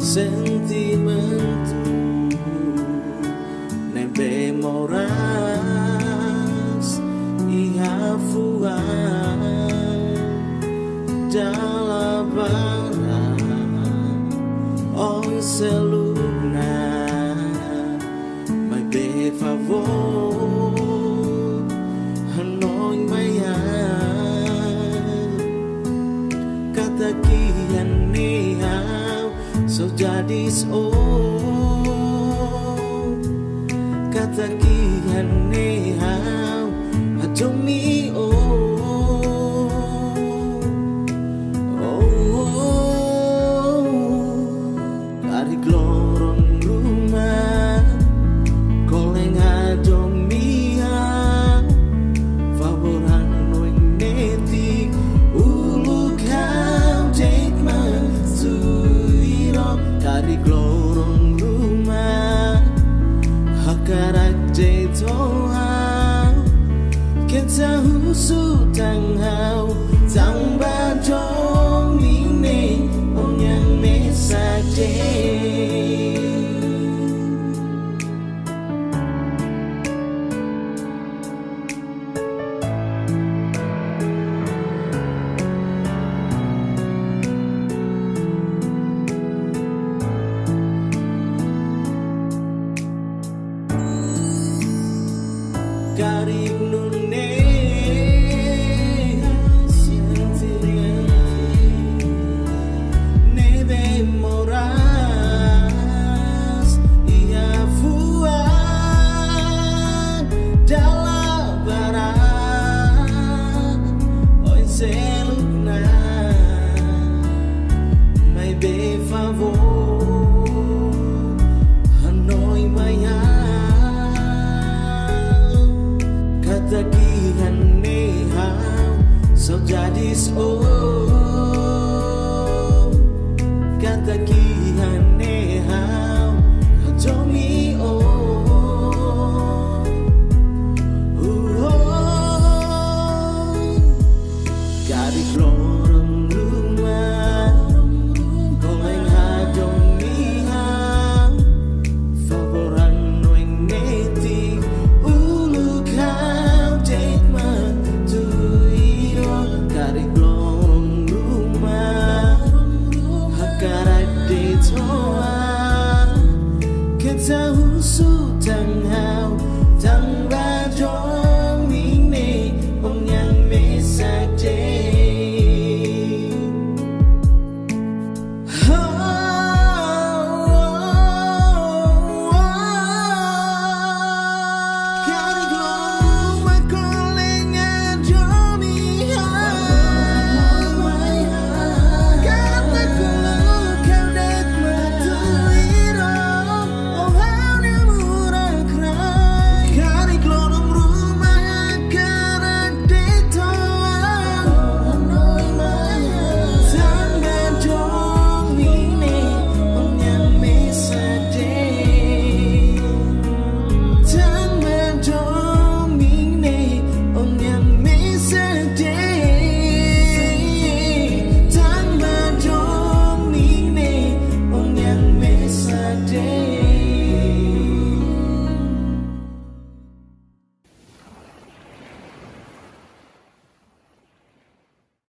sentimentu nebe moras iha fua dalabara on seluna mai be favor hanoi maya kata kian nihau so jadis kata kian nihau adomi dari glorong rumah koleng adomia favoran noing netik ulu kau date mansuiro dari glorong rumah hakarak jetoa kita husu tanghau tang badong mine onyang mesake Garing nune nebe moras ia fua dalabara oi seluna mai be favor hanoi maya tagihan nihau so jadis kata kihan nihau adomi dari glorong rumah koleng adomi hau favoran noing netik dari glorong rumah hakarak detoa kita husu tanghau